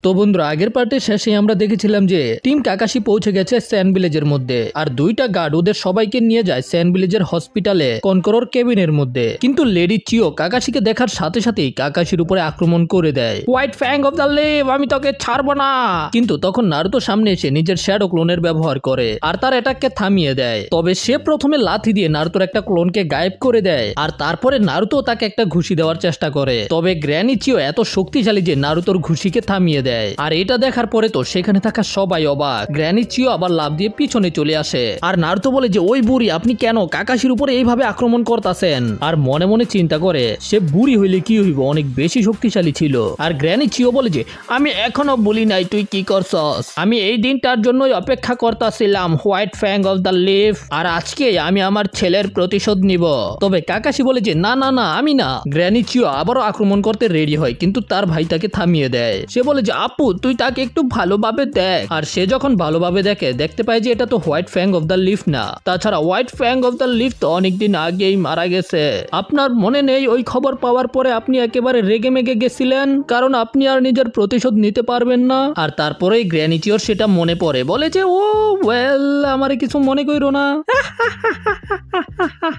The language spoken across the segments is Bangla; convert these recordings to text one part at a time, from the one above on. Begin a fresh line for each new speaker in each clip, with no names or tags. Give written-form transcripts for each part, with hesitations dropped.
তো বন্ধুরা আগের পার্টের শেষে আমরা দেখেছিলাম যে টিম কাকাশি পৌঁছে গেছে স্যান্ড ভিলেজের মধ্যে আর দুইটা গার্ড ওদের সবাইকে নিয়ে যায় স্যান্ড ভিলেজের হসপিটালে কনকরর কেবিনের মধ্যে। কিন্তু লেডি চিও কাকাশিকে দেখার সাথে সাথেই কাকাশির উপরে আক্রমণ করে দেয়। হোয়াইট ফ্যাং অফ দ্য লিভ, আমি তোকে ছাড়বো না। কিন্তু তখন নারুতো সামনে এসে নিজের শ্যাডো ক্লোনের ব্যবহার করে আর তার অ্যাটাককে থামিয়ে দেয়। তবে সে প্রথমে লাথি দিয়ে নারুতোর একটা ক্লোনকে গায়েব করে দেয় আর তারপরে নারুতো তাকে একটা ঘুষি দেওয়ার চেষ্টা করে। তবে গ্র্যানি চিও এত শক্তিশালী যে নারুতোর ঘুষিকে থামিয়ে দেয়। আর এটা দেখার পরে তো সেখানে থাকা সবাই অবাক। গ্র্যানি চিও আবার লাফ দিয়ে পিছনে চলে আসে আর নারুতো বলে যে ওই বুড়ি আপনি কেন কাকাশির উপরে এইভাবে আক্রমণ করতেছেন। আর মনে মনে চিন্তা করে সে বুড়ি হইলে কি হইব, অনেক বেশি শক্তিশালী ছিল। আর গ্র্যানি চিও বলে যে আমি এখনো বলি নাই তুই কি করছস, আমি এই দিনটার জন্যই অপেক্ষা করতেছিলাম, হোয়াইট ফ্যাং অফ দ্য লিভ, আর আজকে আমি আমার ছেলের প্রতিশোধ নিব। তবে কাকাশি বলে যে না না না আমি না। গ্র্যানি চিও আবারও আক্রমণ করতে রেডি হয় কিন্তু তার ভাই তাকে থামিয়ে দেয়। সে বলে যে আপু তুই তাকে একটু ভালোভাবে দেখ। আর সে যখন ভালোভাবে দেখতে পায় যে এটা তো হোয়াইট ফ্যাং অফ দ্য লিফ না, তাছাড়া হোয়াইট ফ্যাং অফ দ্য লিফ তো অনেকদিন আগেই মারা গেছে। আপনার মনে নেই ওই খবর পাওয়ার পরে আপনি একেবারে রেগে মেগে গেছিলেন কারণ আপনি আর নিজের প্রতিশোধ নিতে পারবেন না। আর তারপরেই গ্র্যানি চিওর সেটা মনে পড়ে, বলে যে ও ওয়েল আমারে কিছু মনে কইরো না।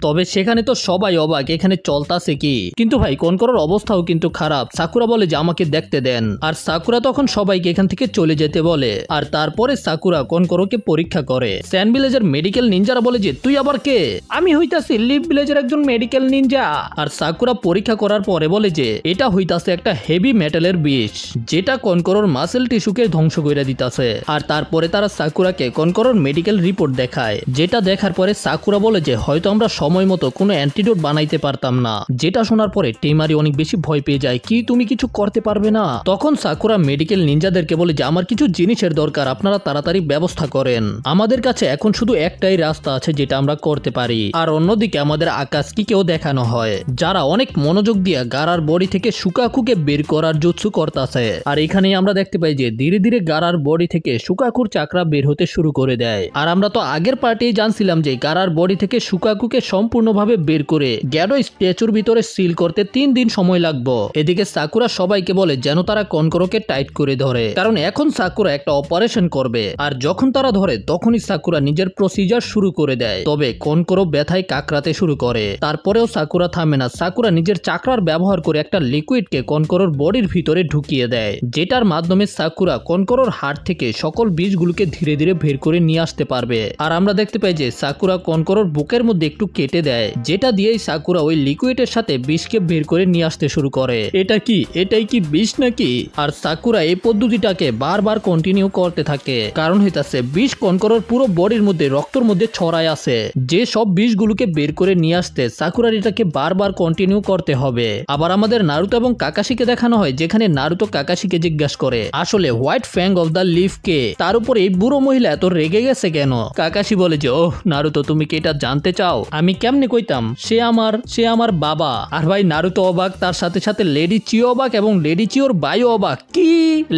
তবে সেখানে তো সবাই অবাক এখানে চলতাছে কি। কিন্তু ভাই কনকরর অবস্থাও কিন্তু খারাপ। সাকুরা বলে যে আমাকে দেখতে দেন আর সাকুরা তখন সবাইকে এখান থেকে চলে যেতে বলে। আর তারপরে সাকুরা কনকরকে পরীক্ষা করে। স্যান্ড ভিলেজের মেডিকেল নিনজারা বলে যে তুই আবার কে? আমি হইতাছি লিভ ভিলেজের একজন মেডিকেল নিনজা। আর সাকুরা পরীক্ষা করার পরে বলে যে এটা হইতাছে একটা হেভি মেটালের বিষ যেটা কনকরর মাসেল টিস্যুকে ধ্বংস করে দিতাছে। আর তারপরে তারা সাকুরাকে কনকরর মেডিকেল রিপোর্ট দেখায়, যেটা দেখার পরে সাকুরা বলে যে হয়তো আমরা সময় মতো কোনো অ্যান্টিডোট বানাইতে পারতাম না। যেটা শোনার পরে টেমারি অনেক বেশি ভয় পেয়ে যায়, কি তুমি কিছু করতে পারবে না? তখন সাকুরা মেডিকেল নিনজাদেরকে বলে যে আমার কিছু জিনিসের দরকার, আপনারা তাড়াতাড়ি ব্যবস্থা করেন। আমাদের কাছে এখন শুধু একটাই রাস্তা আছে যেটা আমরা করতে পারি। আর অন্যদিকে আমাদের আকাশকিকেও দেখানো হয় যারা অনেক মনোযোগ দিয়ে গারার বডি থেকে সুকাকুকে বের করার জুৎসু করতেছে। আর এখানেই আমরা দেখতে পাই যে ধীরে ধীরে গারার বডি থেকে সুকাকুর চাকরা বের হতে শুরু করে দেয়। আর আমরা তো আগের পার্টেই জানছিলাম যে গারার বডি থেকে সুকাকুকে সম্পূর্ণভাবে বের করে গ্যাডো স্ট্যাচুর ভিতরে সিল করতে 3 দিন সময় লাগবে। এদিকে সাকুরা সবাইকে বলে যেন তারা কনকরকে টাইট করে ধরে, কারণ এখন সাকুরা একটা অপারেশন করবে। আর যখন তারা ধরে তখনই সাকুরা নিজের প্রসিজার শুরু করে দেয়। তবে কনকরো ব্যথায় কাকরাতে শুরু করে। তারপরেও সাকুরা থামে না। সাকুরা নিজের চাকরার ব্যবহার করে একটা লিকুইডকে কনকরোর বডির ভিতরে ঢুকিয়ে দেয়, যেটার মাধ্যমে সাকুরা কনকরোর হাড় থেকে সকল বীজগুলোকে ধীরে ধীরে বের করে নিয়ে আসতে পারবে। আর আমরা দেখতে পাই যে সাকুরা কনকরোর বুকের মধ্যে একটু কেটে দেয়, যেটা দিয়েই সাকুরা ওই লিকুইডের সাথে বিষকে বের করে নিয়ে আসতে শুরু করে। এটা কি, এটাই কি বিষ নাকি? আর সাকুরা এই পদ্ধতিটাকে বারবার কন্টিনিউ করতে থাকে, কারণ হইতাছে বিষ কনকরোর পুরো বডির মধ্যে রক্তের মধ্যে ছড়ায় আছে। যে সব বিষগুলোকে বের করে নিয়ে আসতে সাকুরার এটাকে বারবার কন্টিনিউ করতে হবে। আবার আমাদের নারুতো এবং কাকাশিকে দেখানো হয়, যেখানে নারুতো কাকাশিকে জিজ্ঞাসা করে আসলে হোয়াইট ফ্যাং অফ দ্য লিফ কে, তার উপর এই বুড়ো মহিলা এত রেগে গেছে কেন? কাকাশি বলে যে ওহ নারুতো তুমি কি এটা জানতে চাও? আমি কেমনে কইতাম, সে আমার বাবা। আর ভাই নারুতো অবাক, তার সাথে সাথে লেডি চিও অবাক এবং লেডি চিওর বাইও অবাক। কি?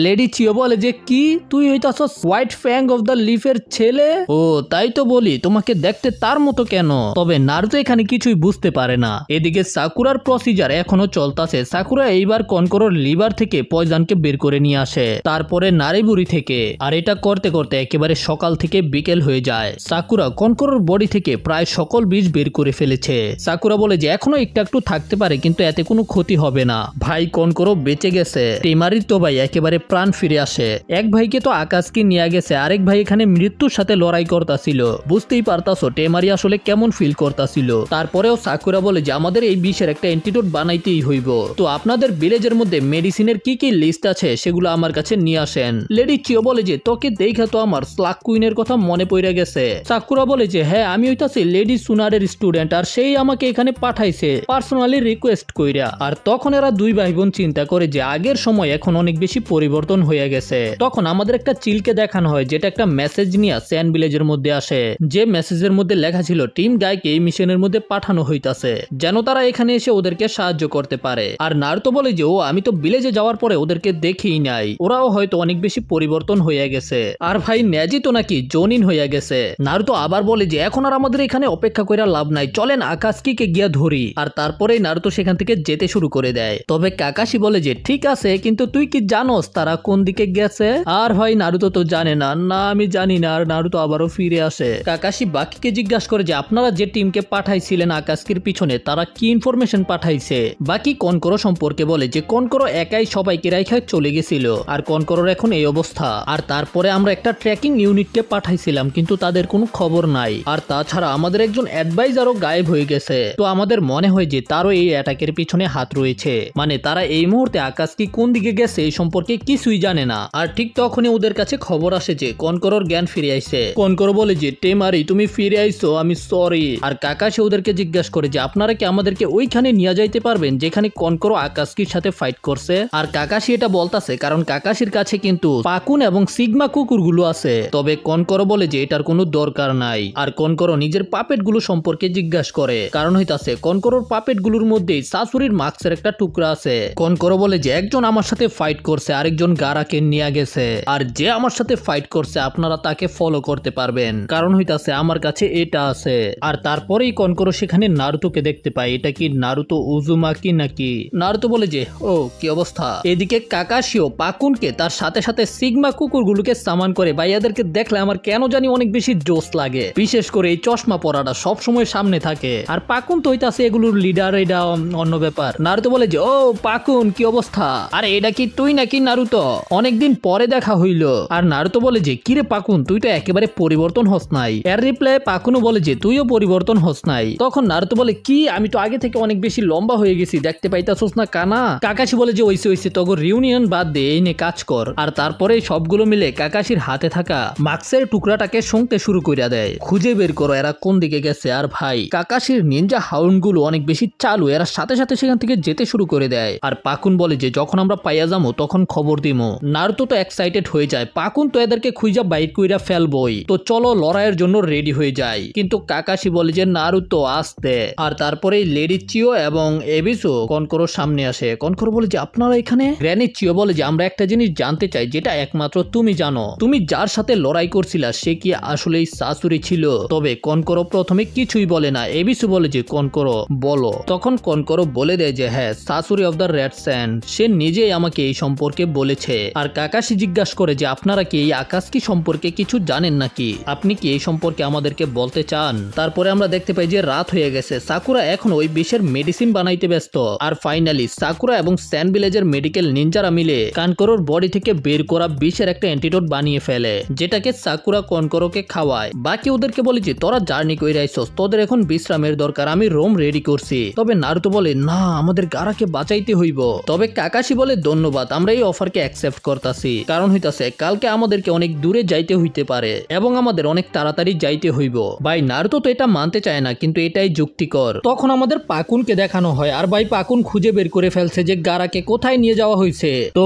লেডি চিও বলে যে কি তুই হইতাছস হোয়াইট ফ্যাং অফ দ্য লিফের ছেলে? ও তাই তো বলি, তোমাকে দেখতে তার মতো কেন? তবে নারুতো এখানে কিছুই বুঝতে পারে না। এদিকে সাকুরার প্রসিজার এখনো চলতেছে। সাকুরা এইবার কনকরোর লিভার থেকে পয়জনকে বের করে নিয়ে আসে, তারপরে নারীবুড়ি থেকে। আর এটা করতে করতে একেবারে সকাল থেকে বিকেল হয়ে যায়। সাকুরা কনকরোর বডি থেকে প্রায় সকল বীজ বের করে ফেলেছে। সাকুরা বলে যে এখনো একটু থাকতে পারে কিন্তু এতে কোনো ক্ষতি হবে না। ভাই কনকরো বেঁচে গেছে। টেমারির তো ভাই একেবারে প্রাণ ফিরে আসে। এক ভাইকে তো আকাশকে নিয়ে গেছে, আরেক ভাই এখানে মৃত্যুর সাথে লড়াই করতেছিল। বুঝতেই পারতাছো টেমারি আসলে কেমন ফিল করতেছিল। তারপরেও সাকুরা বলে যে আমাদের এই বিষের একটা অ্যান্টিডোট বানাইতেই হইব। তো আপনাদের ভিলেজের মধ্যে মেডিসিনের কি কি লিস্ট আছে সেগুলো আমার কাছে নিয়ে আসেন। লেডি চিও বলে যে তোকে দেখা তো আমার স্লাক কুইনের কথা মনে পড়ে গেছে। সাকুরা বলে যে হ্যাঁ আমি হইতাছি লেডি সুনারের স্টুডেন্ট, আর সেই আমাকে এখানে পাঠাইছে পার্সোনালি রিকোয়েস্ট কইরা। আর তখন এরা দুই ভাই বোন চিন্তা করে যে আগের সময় এখন অনেক বেশি পরিবর্তন হয়ে গেছে। তখন আমাদের একটা চিলকে দেখানো হয় যেটা একটা মেসেজ নিয়ে স্যান্ড ভিলেজের মধ্যে আসে, যে মেসেজের মধ্যে লেখা ছিল টিম গাইকে এই মিশনের মধ্যে পাঠানো হইতাছে যেন তারা এখানে এসে ওদেরকে সাহায্য করতে পারে। আর নারুতো বলে যে ও আমি তো ভিলেজে যাওয়ার পরে ওদেরকে দেখিই নাই, ওরাও হয়তো অনেক বেশি পরিবর্তন হয়ে গেছে। আর ভাই নেজি তো নাকি জনিন হয়ে গেছে। নারুতো আবার বলে যে এখন আর আমাদের এখানে অপেক্ষা কইরা লাভ নাই, চলেন আকাশকিকে গিয়া ধরি। আর তারপরেই নারুতো সেখান থেকে যেতে শুরু করে দেয়। তবে কাকাশি বলে যে ঠিক আছে, কিন্তু তুই কি জানো জানোস তারা কোন দিকে গেছে? আর ভাই নারুতো তো জানে না। না আমি জানি না। আর নারুতো আবারও ফিরে আসে। কাকাশি বাকিকে জিজ্ঞাসা করে যে আপনারা যে টিমকে পাঠাইছিলেন আকাশকির পিছনে তারা কি ইনফরমেশন পাঠাইছে। বাকি কনকরো সম্পর্কে বলে যে কনকরো একাই সবাইকে রাইখা চলে গেছিল আর কনকরোর এখন এই অবস্থা। আর তারপরে আমরা একটা ট্র্যাকিং ইউনিটকে পাঠাইছিলাম কিন্তু তাদের কোনো খবর নাই। আর তাছাড়া আমাদের একজন অ্যাডভাইজারও গায়েব হয়ে গেছে। তো আমাদের মনে হয় যে তারও এই অ্যাটাকের পিছনে হাত রয়েছে। মানে তারা এই মুহূর্তে আকাশকি কোন দিকে গেছে এই সম্পর্কে কিছুই জানে না। আর ঠিক তখনই ওদের কাছে খবর আসে যে কনকরোর জ্ঞান ফিরে আইছে। কনকরো বলে যে টেমারি তুমি ফিরে আইছো, আমি সরি। আর কাকাশি ওদেরকে জিজ্ঞাসা করে যে আপনারা কি আমাদেরকে ওইখানে নিয়ে যাইতে পারবেন যেখানে কনকরো আকাশকির সাথে ফাইট করছে। আর কাকাশি এটা বলতাছে কারণ কাকাশির কাছে কিন্তু পাকুন এবং সিগমা কুকুরগুলো আছে। তবে কনকরো বলে যে এটার কোনো দরকার নাই। আর কনকরো নিজের পাপেটগুলো সম্পর্কে জিজ্ঞাসা করে কারণ হইতাছে কনকরোর পাপেটগুলোর মধ্যে সাসুরির মাস্কের একটা টুকরা আছে। কনকরো বলে যে একজন আমার সাথে ফাইট করছে, আরেকজন গারাকে নিয়ে গেছে। আর যে আমার সাথে ফাইট করছে আপনারা তাকে ফলো করতে পারবেন কারণ হইতাছে আমার কাছে এটা আছে। আর তারপরেই কনকরো সেখানে নারুতোকে দেখতে পায়। এটা কি নারুতো উজুমাকি নাকি? নারুতো বলে যে ও কি অবস্থা। এদিকে কাকাশিও পাকুনকে তার সাথে সাথে সিগমা কুকুরগুলোকে সামান করে। ভাই এদেরকে দেখলে আমার কেন জানি অনেক বেশি জোশ লাগে, বিশেষ করে এই চশমা পরাটা সব সময় সামনে থাকে। আর পাকুন তো হইতাছে এগুলোর লিডার, এটা অন্য ব্যাপার। নারুতো বলে যে ও পাকুন কি অবস্থা? আরে এটা কি তুই নাকি নারুতো? অনেকদিন পরে দেখা হইল। আর নারুতো বলে যে কিরে পাকুন তুই তো একেবারে পরিবর্তন হস নাই। এর রিপ্লাই পাকুনও বলে যে তুইও পরিবর্তন হস নাই। তখন নারুতো বলে কি আমি তো আগে থেকে অনেক বেশি লম্বা হয়ে গেছি, দেখতে পাইতাছস না কানা? কাকাশি বলে যে ওইসে তখন রিউনিয়ন বাদ দে, এই নে কাজ কর। আর তারপরে সবগুলো মিলে কাকাশির হাতে থাকা মাস্কের টুকরাটাকে শুনতে শুরু করে দেয়। খুঁজে বের করো এরা কোন দিকে গেছে। আর ভাই কাকাশির নিনজা হাউন্ড গুলো অনেক বেশি চালু, এরা সাথে সাথে সেখান থেকে যেতে শুরু করে দেয়। আর পাকুন বলে যে যখন আমরা পাইয়া যাবো তখন খবর দিমো। নারুতো তো এক্সাইটেড হয়ে যায়, পাকুন তো এদেরকে খুঁজা বাইর কইরা ফেলবই, তো চলো লড়াইয়ের জন্য রেডি হয়ে যায়। কিন্তু কাকাশি বলে যে নারুতো আসতে। আর তারপরে লেডি চিও এবং এবিসো কনকরোর সামনে আসে। কনকরো বলে যে আপনারা এখানে? গ্র্যানি চিও বলে যে আমরা একটা জিনিস জানতে চাই যেটা একমাত্র তুমি জানো। তুমি যার সাথে লড়াই করছিলা সে কি আসলেই সাসুরি ছিল? তবে কনকরো প্রথমে কিছুই বলে না। এবিসো বলে যে কনকরো বলো। তখন কনকরো বলে দেয় যে হ্যাঁ সাসুরি অফ দ্য রেড স্যান্ড, সে নিজেই আমাকে এই সম্পর্কে বলেছে। আর কাকাশি জিজ্ঞাসা করে যে আপনারা কি এই আকাশকি সম্পর্কে কিছু জানেন নাকি? আপনি কি এই সম্পর্কে আমাদেরকে বলতে চান? তারপরে আমরা দেখতে পাই যে রাত হয়ে গেছে। সাকুরা এখন ওই বিষের মেডিসিন বানাইতে ব্যস্ত। আর ফাইনালি সাকুরা এবং স্যান ভিলেজের মেডিকেল নিনজারা মিলে কনকরোর বডি থেকে বের করা বিষের একটা অ্যান্টিডোট বানিয়ে ফেলে, যেটাকে সাকুরা কনকরোকে খাওয়ায়। বাকি ওদেরকে বলে যে তোরা জার্নি কইরা আইছস, তোদের এখন বিশ্রামের দরকার, আমি রোম রেডি করছি। তবে নারুতো বলে না আমাদের গারাকে বাঁচাইতে হইব। তবে কাকাশি বলে ধন্যবাদ, আমরা এই অফারকে অ্যাকসেপ্ট করতাছি। কারণ হইতাছে কালকে আমাদেরকে অনেক দূরে যাইতে হইতে পারে এবং আমাদের অনেক তাড়াতাড়ি যাইতে হইব। ভাই নারুতো তো এটা মানতে চায় না কিন্তু এটাই যুক্তিকর। তখন আমাদের পাকুনকে দেখানো হয়। আর ভাই পাকুন খুঁজে বের করে ফেলছে যে গারাকে কোথায় নিয়ে যাওয়া হয়েছে। তো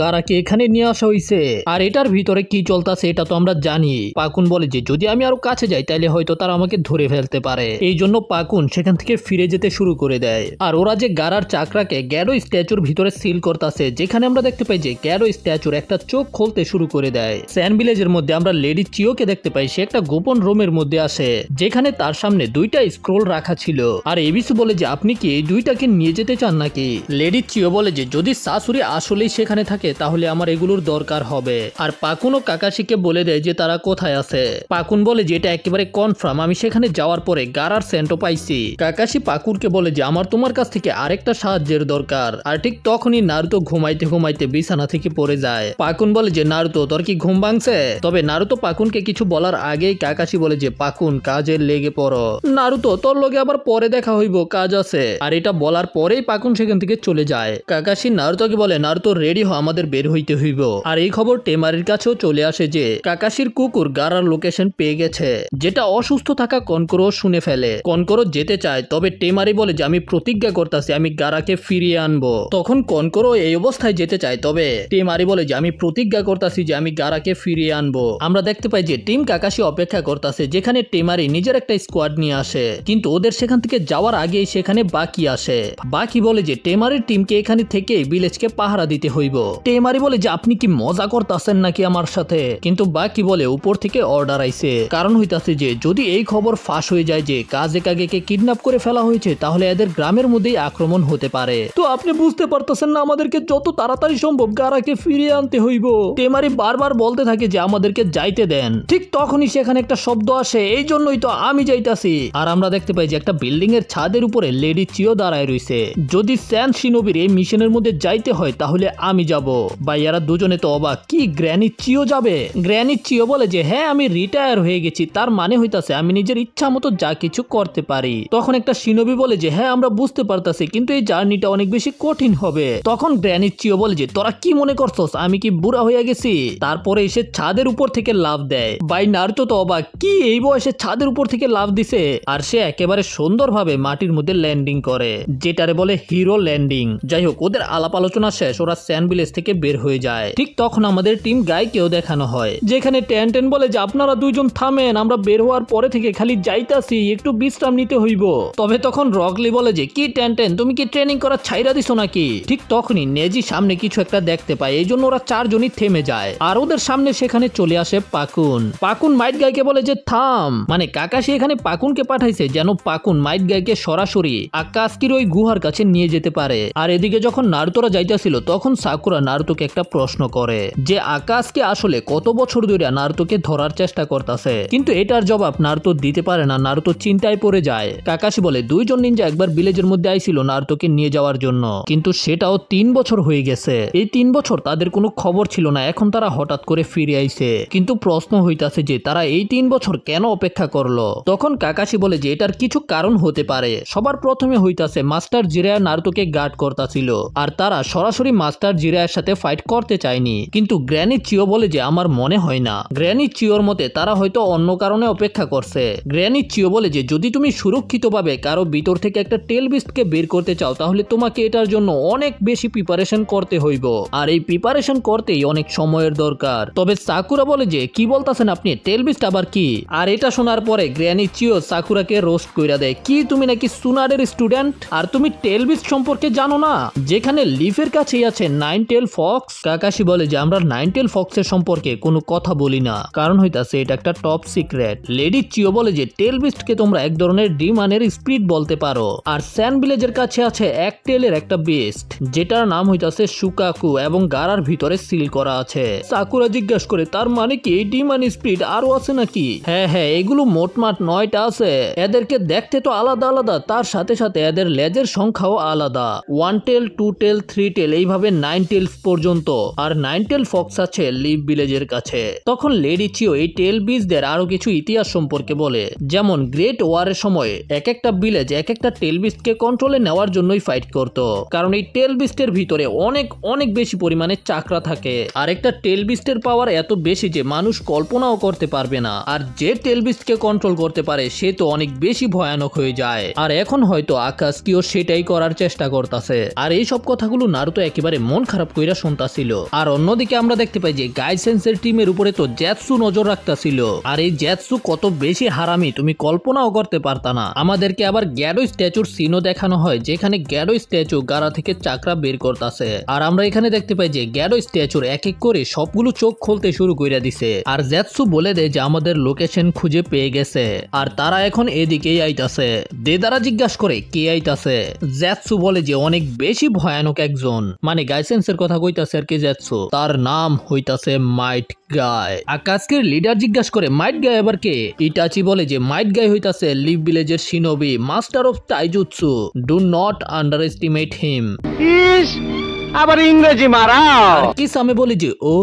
গারাকে এখানে নিয়ে আসা হয়েছে আর এটার ভিতরে কি চলতেছে এটা তো আমরা জানি। পাকুন বলে যে যদি আমি আরো কাছে যাই তাহলে হয়তো তারা আমাকে ধরে ফেলতে পারে। এই জন্য পাকুন সেখান থেকে ফিরে যেতে শুরু করে দেয়। আর ওরা যে গারার চাকরাকে গ্যারো স্ট্যাচুর ভিতরে সিল করতেছে, যেখানে আমরা দেখতে পাই যে গ্যারো স্ট্যাচুর একটা চোখ খুলতে শুরু করে দেয়। স্যান ভিলেজের মধ্যে আমরা লেডি চিওকে দেখতে পাই, সে একটা গোপন রুমের মধ্যে আসে যেখানে তার সামনে দুইটা স্ক্রোল রাখা ছিল। আর এবিসু বলে যে আপনি কি এই দুইটাকে নিয়ে যেতে চান নাকি? লেডি চিও বলে যে যদি সাসুরি আসলেই সেখানে থাকে তাহলে আমার এগুলোর দরকার হবে। আর পাকুন ও কাকাশিকে বলে দেয় যে তারা কোথায় আছে। পাকুন বলে যে এটা একেবারে কনফার্ম, আমি সেখানে যাওয়ার পরে গারার সেন্টও পাইছি। কাকাশি পাকুনকে বলে যে আমার তোমার কাছ থেকে আরেকটা সাহায্যের দরকার। আর ঠিক তখনই নারুতো ঘুমাইতে ঘুমাইতে বিছানা থেকে পড়ে যায়। পাকুন বলে যে নারুতো তোর কি ঘুম ভাঙছে? তবে নারুতো পাকুনকে কিছু বলার আগেই কাকাশি বলে যে পাকুন কাজে লেগে পড়ো। নারুতো তোর লগে আবার পরে দেখা হইব, কাজ আছে। আর এটা বলার পরেই পাকুন সেখান থেকে চলে যায়। কাকাশি নারুতোকে বলে নারুতো রেডি হ, আমাদের বের হইতে হইব। আর এই খবর টেমারির কাছেও চলে আসে যে কাকাশির কুকুর গারার লোকেশন পেয়ে গেছে, যেটা অসুস্থ থাকা কনকরো শুনে ফেলে। কনকরো যেতে চায় তবে টেমারি বলে যে আমি প্রতিজ্ঞা করতেছি আমি গারাকে ফিরিয়ে আনবো। তখন কনকরো এই অবস্থায় যেতে চায় তবে টেমারি বলে যে আমি প্রতিজ্ঞা করতেছি যে আমি গারাকে ফিরিয়ে আনবো। আমরা দেখতে পাই যে টিম কাকাশি অপেক্ষা করতেছে, যেখানে টেমারি নিজের একটা স্কোয়াড নিয়ে আসে, কিন্তু ওদের সেখান থেকে যাওয়ার আগেই সেখানে বাকি আসে। বাকি বলে যে টেমারির টিমকে এখানে থেকে ভিলেজকে পাহারা দিতে হইব। টেমারি বলে যে আপনি কি মজা করতেছেন নাকি আমার সাথে? কিন্তু বাকি বলে উপর থেকে অর্ডার আইছে, কারণ হইতাছে যে যদি এই খবর ফাঁস হয়ে যায় যে কাজে কাগেকে কিডন্যাপ করে ফেলা হয়েছে তাহলে এদের গ্রামের মধ্যেই আক্রমণ হতে পারে। তো আপনি বুঝতে পারতেছেন না আমাদেরকে যত তাড়াতাড়ি যতই সম্ভব গারাকে ফিরিয়ে আনতে হইব। টেমারি বারবার বলতে থাকে যে আমাদেরকে যাইতে দেন। ঠিক তখনই সেখানে একটা শব্দ আসে, এই জন্যই তো আমি যাইতাছি। আর আমরা দেখতে পাই যে একটা বিল্ডিং এর ছাদের উপরে লেডি চিও দাঁড়ায় রইছে। যদি স্যান শিনোবির এই মিশনের মধ্যে যাইতে হয় তাহলে আমি যাব। ভাইয়ারা দুজনে তো অবাক, কি গ্র্যানি চিও যাবে? গ্র্যানি চিও বলে যে হ্যাঁ আমি রিটায়ার হয়ে গেছি, তার মানে হইতাছে আমি নিজের ইচ্ছা মতো যা কিছু করতে পারি। তখন একটা শিনোবি বলে যে হ্যাঁ আমরা বুঝতে পারতাছি, কিন্তু এই জার্নিটা অনেক বেশি কঠিন হবে। তখন গ্র্যানি চিও বলে যে তোরা কি মনে করছস আমি কি বুড়া হয়ে গেছি? তারপরে এসে ছাদের উপর থেকে লাফ দেয়। ভাই নারুতো তো অবাক, কি এই বয়সে ছাদের উপর থেকে লাফ দিছে? আর সে একেবারে সুন্দরভাবে মাটির মধ্যে ল্যান্ডিং করে, যেটারে বলে হিরো ল্যান্ডিং। যাই হোক, ওদের আলাপ আলোচনা শেষ, ওরা স্যান্ড ভিলেজ থেকে বের হয়ে যায়। ঠিক তখন আমাদের টিম গাইকেও দেখানো হয়, যেখানে টেন বলে যে আপনারা দুইজন থামেন, আমরা বের হওয়ার পরে থেকে খালি যাইতাছি, একটু বিশ্রাম নিতে হইব। তবে তখন রকলি বলে যে কি টেন তুমি কি ট্রেনিং করা ছাইরা দিছো নাকি? ঠিক তখনই নেজি সামনে কিছু একটা দেখতে পায়, এই জন্য ওরা চারজনই থেমে যায়। আর ওদের সামনে সেখানে চলে আসে পাকুন মাইট গাইকে বলে যে থাম। মানে কাকাশি এখানে পাকুনকে পাঠাইছে যেন পাকুন মাইট গাইকে সরাসরি আকাশকির ওই গুহার কাছে নিয়ে যেতে পারে। আর এদিকে যখন নারুতোরা যাইতেছিল তখন সাকুরা নারুতোকে একটা প্রশ্ন করে যে আকাশকে আসলে কত বছর ধরে নারুতোকে ধরার চেষ্টা করতেছে, কিন্তু এটার জবাব নারুতো দিতে পারে না। নারুতো চিন্তায় পড়ে যায়। কাকাশি বলে দুইজন নিনজা একবার ভিলেজের মধ্যে আইছিল নারুতোকে নিয়ে যাওয়ার জন্য, কিন্তু সেটাও 3 বছর হয়ে গেছে। এই 3 বছর তাদের কোনো খবর ছিল না, এখন তারা হঠাৎ করে ফিরে আইছে। কিন্তু প্রশ্ন হইতাছে যে তারা এই 3 বছর কেন অপেক্ষা করলো? তখন কাকাশি বলে যে এটার কিছু কারণ হতে পারে। সবার প্রথমে হইতাছে মাস্টার জিরায়া নারুতোকে গার্ড করতেছিল, আর তারা সরাসরি মাস্টার জিরায়ার সাথে ফাইট করতে চায়নি। কিন্তু গ্র্যানি চিও বলে যে আমার মনে হয় না। গ্র্যানি চিওর মতে তারা হয়তো অন্য কারণে অপেক্ষা করছে। গ্র্যানি চিও বলে যে যদি তুমি সুরক্ষিতভাবে কারো ভিতর থেকে একটা টেল বিস্টকে বের করতে চাও তাহলে তোমাকে এটার জন্য অনেক বেশি প্রিপারেশন করতে হইব, আর এই প্রিপারেশন করতেই অনেক সময়ের দরকার। তবে সাকুরা বলে যে কি বলতাছেন আপনি, টেল বিস্ট আবার কি? আর এটা শোনার পরে গ্র্যানি চিও সাকুরাকে রোস্ট কইরা দেয়, কি তুমি নাকি সুনারের স্টুডেন্ট আর তুমি টেল বিস্ট সম্পর্কে জানো না, যেখানে লিফের কাছেই আছে 9 টেল ফক্স? কাকাশি বলে যে আমরা 9 টেল ফক্সের সম্পর্কে কোনো কথা বলি না, কারণ হইতাছে এটা একটা টপ সিক্রেট। লেডি চিও বলে যে টেল বিস্টকে তোমরা এক ধরনের ডিমানের স্পিরিট বলতে পারো, আর স্যান্ড ভিলেজের কাছে আছে এক টেলের একটা বিস্ট যেটার নাম হইতাছে সুকাকু এবং গারার ভিতরে সিল করা আছে। সাকুরা জিজ্ঞাসা করে তার মানে কি এই ডিমান স্পিরিট আরো আছে নাকি? হ্যাঁ এগুলো মোটমাট 9টা আছে। এদেরকে দেখতে তো আলাদা আলাদা, তার সাথে সাথে এদের লেজের সংখ্যাও আলাদা, 1 টেল 2 টেল 3 টেল এইভাবে 9 টেলস পর্যন্ত। আর 9 টেল ফক্স আছে লিভ ভিলেজের কাছে। তখন লেডি চিও এই টেল বিস্টদের আরো কিছু ইতিহাস সম্পর্কে বলে, যেমন গ্রেট ওয়ারের সময় এক একটা ভিলেজ এক একটা টেল বিস্টকে কন্ট্রোলে নেওয়ার জন্যই ফাইট করত, কারণ এই টেল বিস্টের ভিতরে অনেক বেশি পরিমাণে চাকরা থাকে। আর একটা টেল বিস্টের পাওয়ার এত বেশি যে মানুষ কল্পনাও করতে পারবে না। আর যে টেল বিস্টকে কন্ট্রোল করতে পারে সে তো অনেক বেশি ভয়ানক হয়ে যায়। আর এখন হয়তো আকাশকিও সেটাই করার চেষ্টা করতেছে। আর এই সব কথাগুলো নারুতো একেবারে মন খারাপ কইরা শুনতাছিল। আর অন্যদিকে আমরা দেখতে পাই যে গাইসেন্সের টিমের উপরে তো জ্যাৎসু নজর রাখতাছিল। আর এই জ্যাৎসু কত বেশি হারামি তুমি কল্পনাও করতে পারতা না। আমাদেরকে আবার গ্যাডো স্ট্যাচুর সিনও দেখানো হয়, যেখানে গ্যাডো স্ট্যাচু গারা থেকে চাকরা বের করতেছে। আর আমরা এখানে দেখতে পাই যে গ্যাডো স্ট্যাচুর এক এক করে সবগুলো চোখ খুলতে শুরু করে দিছে। আর জ্যাৎসু বলে দেয় যে আমাদের লোকেশন খুঁজে পেয়ে গেছে, আর তারা এখন এদিকেই আইতাছে। দেদারা জিজ্ঞাসা করে কে আইতাছে? জ্যাৎসু বলে যে অনেক বেশি ভয়ানক একজন, মানে গাইসেন্সের কথা কইতাছে আর কি জ্যাৎসু, তার নাম হইতাছে মাইট গাই। আকাশকের লিডার জিজ্ঞাসা করে মাইট গাই আবার কে? ইটাচি বলে যে মাইট গাই হইতাছে লিভ ভিলেজের shinobi, master of taijutsu, do not underestimate him.
আবার ইংরেজি মারাও।
কিসামে বলে যে ও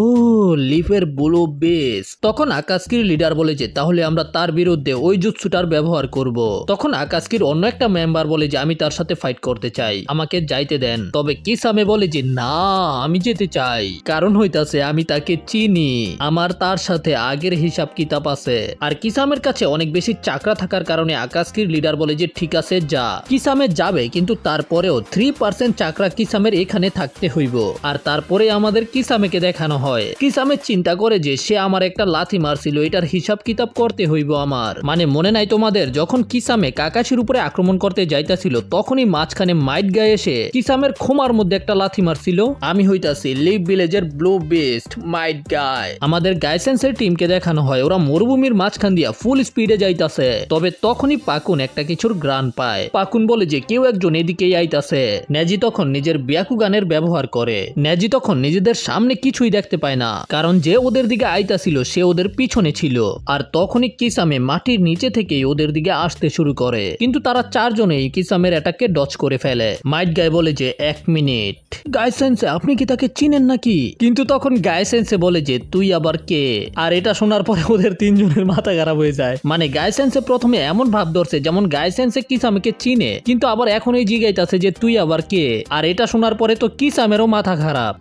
লিফের ব্লু বেস। তখন আকাশকির লিডার বলে যে তাহলে আমরা তার বিরুদ্ধে ওই জুৎসুটার ব্যবহার করব। তখন আকাশকির অন্য একটা মেম্বার বলে যে আমি তার সাথে ফাইট করতে চাই, আমাকে যাইতে দেন। তবে কিসামে বলে যে না আমি যেতে চাই, কারণ হইতাছে আমি তাকে চিনি, আমার তার সাথে আগের হিসাব কিতাব আছে। আর কিসামের কাছে অনেক বেশি চাকরা থাকার কারণে আকাশকির লিডার বলে যে ঠিক আছে যা। কিসামে যাবে, কিন্তু তারপরেও 3% চাকরা কিসামের এখানে থাকতে হইব। আর তারপরে আমাদের কিসামেকে দেখানো হয়। কিসামে চিন্তা করে যে সে আমার একটা লাথি মারছিল, এটার হিসাব কিতাব করতে হইব আমার। মানে মনে নাই তোমাদের যখন কিসামে কাকাশির উপরে আক্রমণ করতে যাইতাছিল তখনই মাঝখানে মাইট গাই এসে কিসামের খোমার মধ্যে একটা লাথি মারছিল? আমি হইতাছি লিভ ভিলেজের ব্লু বেস্ট মাইট গাই। আমাদের গাইসেন্সের টিমকে দেখানো হয় ওরা মরুভূমির মাঝখান দিয়া ফুল স্পিডে যাইতাছে। তবে তখনই পাকুন একটা কিছুর গ্রান পায়। পাকুন বলে যে কেউ একজন এদিকেই আইতাছে। নেজি তখন নিজের ব্যাকুগানের ব্যবহার ব্যবহার করে। নেজি তখন নিজেদের সামনে কিছুই দেখতে পায় না, কারণ যে ওদের দিকে আইতাছিল সে ওদের পিছনে ছিল। আর তখনই কিসামে মাটির নিচে থেকেই ওদের দিকে আসতে শুরু করে, কিন্তু তারা চারজনেই কিসামের অ্যাটাককে ডজ করে ফেলে। মাইট গাই বলে যে 1 মিনিট, গাই সেন্সে আপনি কি তাকে চিনেন নাকি? কিন্তু তখন গাই সেন্সে বলে যে তুই আবার কে? আর এটা শোনার পরে ওদের তিনজনের মাথা খারাপ হয়ে যায়। মানে গাই সেন্সে প্রথমে এমন ভাব ধরছে যেমন গাই সেন্সে কিসামেকে চিনে, কিন্তু আবার এখন এই জিগাইতাছে যে তুই আবার কে। আর এটা শোনার পরে তো কিসামেরও মাথা খারাপ।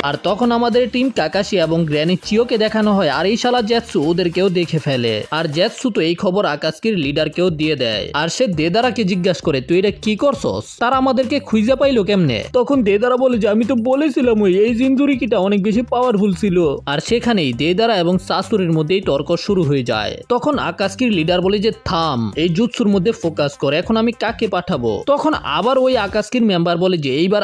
আর তখন আমাদের টিম কাকাশি এবং গ্র্যানি চিওকে দেখানো হয়, আর এই শালা জেৎসু ওদেরকেও দেখে ফেলে। আর জেৎসু তো এই খবর আকাশকির লিডারকেও দিয়ে দেয়, আর সে দেদারাকে জিজ্ঞাসা করে তুই এটা কি করছস, তারা আমাদেরকে খুঁজে পাইলো কেমনে? তখন দেদারা বলে যে আমি তো বলেছিলাম এই জিন্দুরিকিটা অনেক বেশি পাওয়ারফুল ছিল। আর সেখানেই দেদারা এবং সাসুরের মধ্যেই তর্ক শুরু হয়ে যায়। তখন আকাশকির লিডার বলে যে থাম, এই জুৎসুর মধ্যে ফোকাস কর, এখন আমি কাকে পাঠাবো? তখন আবার ওই আকাশকির মেম্বার বলে যে এইবার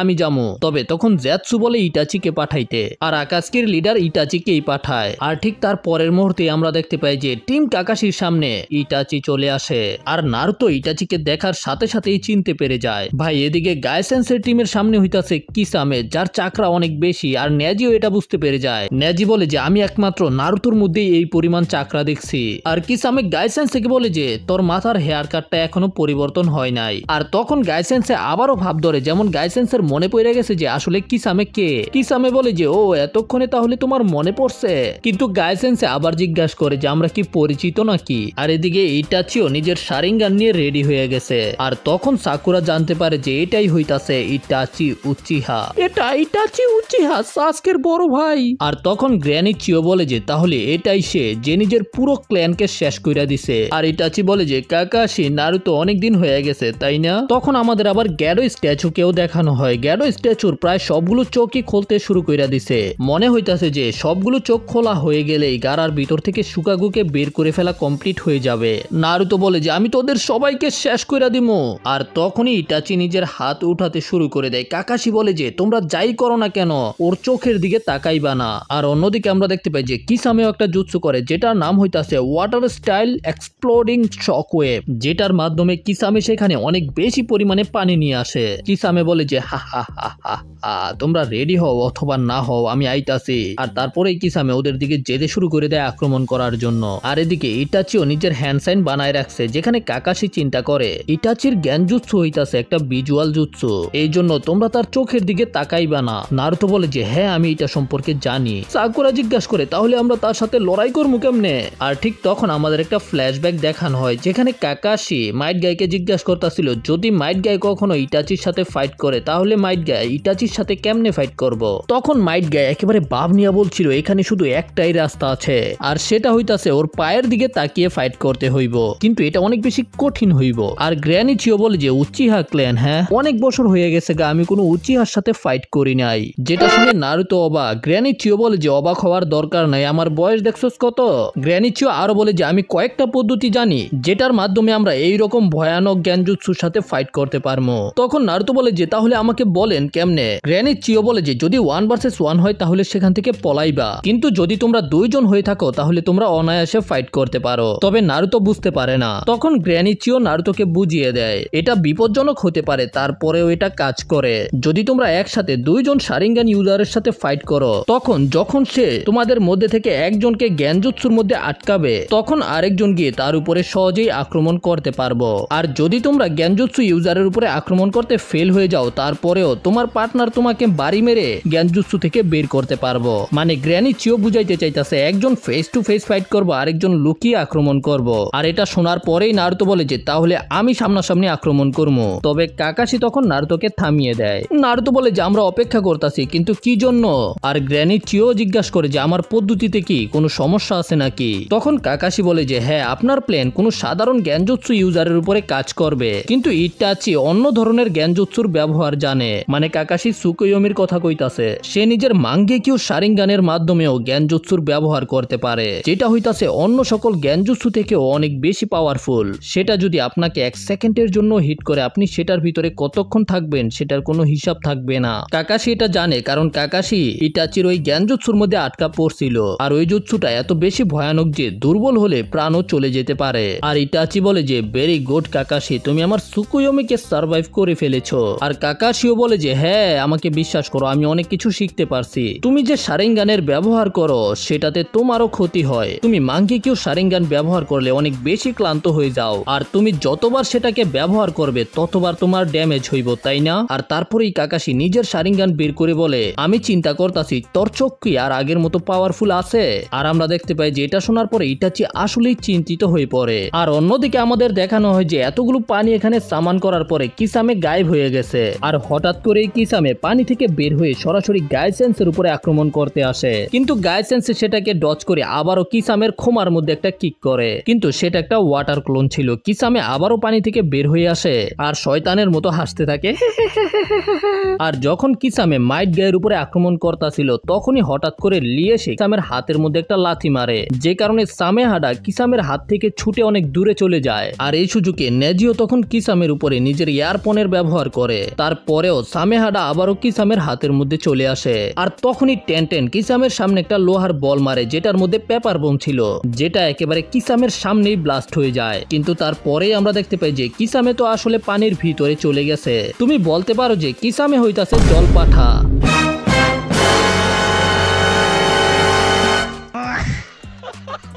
আমি যাবো। তবে তখন জেৎসু বলে ইটাচিকে পাঠাইতে, আর আকাশকির লিডার ইটাচিকেই পাঠায়। আর ঠিক তার পরের মুহূর্তে আমরা দেখতে পাই যে টিম কাকাশির সামনে ইটাচি চলে আসে, আর নারুতো ইটাচিকে দেখার সাথে সাথেই চিনতে পেরে যায়। ভাই এদিকে গাইসেন্সের টিমের সামনে হইতাছে কিসামে, যার চাকরা অনেক বেশি, আর নেজিও এটা বুঝতে পেরে যায়। নেজি বলে যে আমি একমাত্র নারুতোর মধ্যেই এই পরিমাণ চাকরা দেখছি। আর কিসামে গাইসেন্সকে বলে যে তোর মাথার হেয়ার কাটটা এখনো পরিবর্তন হয় নাই। আর তখন গাইসেন্সে আবারও ভাব ধরে যেমন গাইসেন্সের মনে পড়ে গেছে যে আসলে কিসামে কে। কিসামে বলে যে ও এতক্ষণে তাহলে তোমার মনে পড়ছে, কিন্তু গাইসেন্সে আবার জিজ্ঞাসা করে যে আমরা কি পরিচিত নাকি। আর এদিকে ইটাচিও নিজের শারিঙ্গান নিয়ে রেডি হয়ে গেছে। আর তখন সাকুরা জানতে পারে যে এটাই হইতাছে ইটাচি উচিহা, এটা ইটাচি উচিহা সাসকের বড় ভাই। আর তখন গ্র্যানি চিও বলে যে তাহলে এটাই সে যে নিজের পুরো ক্ল্যানকে শেষ কইরা দিছে। আর ইটাচি বলে যে কাকাশি নারুতো অনেকদিন হয়ে গেছে তাই না? তখন আমাদের আবার গ্যাডো স্ট্যাচুকেও দেখানো হয়। গ্যাডো স্ট্যাচুর প্রায় সবগুলো চোখই খুলতে শুরু কইরা দিছে। মনে হইতাছে যে সবগুলো চোখ খোলা হয়ে গেলেই গারার ভিতর থেকে সুকাগুকে বের করে ফেলা কমপ্লিট হয়ে যাবে। নারুতো বলে যে আমি তোদের সবাইকে শেষ কইরা দিমু। আর তখনই ইটাচি নিজের হাত উঠাতে শুরু করে দেয়। কাকাশি বলে যে তোমরা যাই করো না কেন ওর চোখের দিকে তাকাইবা না। আর অন্যদিকে আমরা দেখতে পাই যে কিসামেও একটা জুৎসু করে যেটার নাম হইতাছে ওয়াটার স্টাইল এক্সপ্লোডিং শকওয়েভ, যেটার মাধ্যমে কিসামে সেখানে অনেক বেশি পরিমাণে পানি নিয়ে আসে। কিসামে বলে যে হা হা হা হা হা তোমরা রেডি হও অথবা না হও আমি আইতাছি। আর তারপরেই কিসামে ওদের দিকে যেতে শুরু করে দেয় আক্রমণ করার জন্য। আর এদিকে ইটাচিও নিজের হ্যান্ড সাইন বানায় রাখছে, যেখানে কাকাশি চিন্তা করে ইটাচির জ্ঞান জুৎসু হইতাছে একটা ভিজুয়াল জুৎসু, এই জন্য তোমরা তার চোখের দিকে তাকাইবা না। নারুতো বলে যে হ্যাঁ আমি এটা সম্পর্কে জানি। সাকুরা জিজ্ঞাসা করে তাহলে আমরা তার সাথে লড়াই করবো কেমনে? আর ঠিক তখন আমাদের একটা ফ্ল্যাশব্যাক দেখানো হয়, যেখানে কাকাশি মাইট গাইকে জিজ্ঞাসা করতেছিল যদি মাইট গাই কখনো ইটাচির সাথে ফাইট করে তাহলে মাইট গাই ইটাচির সাথে কেমনে ফাইট করব। তখন মাইট গাই একেবারে ভাব নিয়ে বলছিল এখানে শুধু একটাই রাস্তা আছে, আর সেটা হইতাছে ওর পায়ের দিকে তাকিয়ে ফাইট করতে হইব, কিন্তু এটা অনেক বেশি কঠিন হইব। আর গ্র্যানি চিও বলে যে উচিহা ক্ল্যান, হ্যাঁ অনেক বছর হয়ে গেছে গা আমি কোনো উচিহার সাথে ফাইট করি নাই। যেটা শুনে নারুতো অবাক। গ্র্যানি চিও বলে যে অবাক হওয়ার দরকার নাই, আমার বয়স দেখছস কত? গ্র্যানি চিও আরো বলে যে আমি কয়েকটা পদ্ধতি জানি যেটার মাধ্যমে আমরা এইরকম ভয়ানক জ্ঞানজুৎসুর সাথে ফাইট করতে পারবো। তখন নারুতো বলে যে তাহলে আমাকে বলেন কেমনে? গ্র্যানি চিও বলে যে যদি 1 ভার্সেস 1 হয় তাহলে সেখান থেকে পলাইবা, কিন্তু যদি তোমরা 2 জন হয়ে থাকো তাহলে তোমরা অনায়াসে ফাইট করতে পারো। তবে নারুতো বুঝতে পারে না। তখন গ্র্যানি চিও নারুতোকে বুঝিয়ে দেয় এটা বিপজ্জনক হতে পারে, তারপরেও এটা কাজ করে। যদি তোমরা একসাথে 2 জন শারিঙ্গান ইউজারের সাথে ফাইট করো তখন যখন সে তোমাদের মধ্যে থেকে একজনকে জ্ঞানজুৎসুর মধ্যে আটকাবে তখন আরেকজন গিয়ে তার উপরে সহজেই আক্রমণ করতে পারবো। আর যদি তোমরা জ্ঞানজুৎসু ইউজারের উপরে আক্রমণ করতে ফেল হয়ে যাও তারপরেও তোমার পার্টনার তোমাকে বাড়ি মেরে জ্ঞানজুৎসু থেকে বের করতে পারবো। মানে গ্র্যানি চিও বুঝাইতে চাইতেছে একজন ফেস টু ফেস ফাইট করবো, আরেকজন লুকিয়ে আক্রমণ করবো। আর এটা শোনার পরেই নারুতো বলে যে তাহলে আমি সামনাসামনি আক্রমণ করবো। তবে কাকাশি তখন নারুতোকে থামিয়ে দেয়। নারুতো বলে যে আমরা অপেক্ষা করতেছি, কিন্তু কি জন্য? আর গ্র্যানি চিও জিজ্ঞাসা করে যে আমার পদ্ধতিতে কি কোনো সমস্যা আছে নাকি? তখন কাকাশি বলে যে হ্যাঁ আপনার প্ল্যান কোনো সাধারণ জ্ঞানজুৎসু ইউজারের উপরে কাজ করবে, কিন্তু ইটাচি অন্য ধরনের জ্ঞানজুৎসুর ব্যবহার জানে। মানে কাকাশি সুকুয়োমির কথা কইতাছে। সে নিজের মাঙ্গেকিউ শারিঙ্গানের মাধ্যমেও জ্ঞানজুৎসুর ব্যবহার করতে পারে, যেটা হইতাছে অন্য সকল জ্ঞানজুৎসু থেকেও অনেক বেশি পাওয়ারফুল। সেটা যদি আপনাকে 1 সেকেন্ডের জন্য হিট করে, আপনি সেটার ভিতরে কতক্ষণ থাকবেন সেটার কোনো হিসাব থাকবে না। কাকাশি এটা জানে, কারণ কাকাশি ইটাচির ওই জ্ঞানজুৎসুর মধ্যে আটকা পড়ছিল। আর ওই জুৎসুটা এত বেশি ভয়ানক যে দুর্বল হলে প্রাণও চলে যেতে পারে। আর ইটাচি বলে যে ভেরি গুড কাকাশি, তুমি আমার সুকুয়োমিকে সার্ভাইভ করে ফেলেছো। আর কাকাশিও বলে যে হ্যাঁ, আমাকে বিশ্বাস করো, আমি অনেক কিছু শিখতে পারছি। তুমি যে শারিঙ্গানের ব্যবহার করো সেটাতে তোমারও ক্ষতি হয়। তুমি মাঙ্গেকিউ শারিঙ্গান ব্যবহার করলে অনেক বেশি ক্লান্ত হয়ে যাও, আর তুমি যতবার সেটাকে ব্যবহার করবে ততবার তোমার ড্যামেজ হইব, তাই না? আর তারপরেই কাকাশি নিজের শারিঙ্গান বের করে বলে, আমি চিন্তা করতাছি তোর চোখ কি আর আগের মতো পাওয়ারফুল আছে? আর আমরা দেখতে পাই যে এটা শোনার পরে ইটাচি আসলেই চিন্তিত হয়ে পড়ে। আর অন্যদিকে আমাদের দেখানো হয় যে এতগুলো পানি এখানে সামান করার পরে কিসামে গায়েব হয়ে গেছে। আর হঠাৎ করেই কিসামে পানি থেকে বের হয়ে সরাসরি গাইসেন্সের উপরে আক্রমণ করতে আসে, কিন্তু গাইসেন্স সেটাকে ডজ করে আবারও কিসামের খোমার মধ্যে একটা কিক করে, কিন্তু সেটা একটা ওয়াটার ক্লোন ছিল। কিসামে আবারও পানি থেকে বের হয়ে আসে আর শয়তানের মতো হাসতে থাকে। আর যখন কিসামে মাইট গায়ের উপরে আক্রমণ করতেছিল তখনই হঠাৎ করে লিয়ে সে কিসামের হাতের মধ্যে একটা লাথি মারে, যে কারণে সামেহাডা কিসামের হাত থেকে ছুটে অনেক দূরে চলে যায়। আর এই সুযোগে নেজিও তখন কিসামের উপরে নিজের ইয়ারফোনের ব্যবহার করে। তারপরেও সামেহাডা আবারও কিসামের হাতের মধ্যে চলে আসে। আর তখনই টেনটেন কিসামের সামনে একটা লোহার বল মারে, যেটার মধ্যে পেপার বোম ছিল, যেটা একেবারে কিসামের সামনেই ব্লাস্ট হয়ে যায়। কিন্তু তারপরেই আমরা দেখতে পাই যে কিসামে তো আসলে পানির ভিতরে চলে গেছে। তুমি বলতে পারো যে কিসামে হইতাছে জলপাঠা।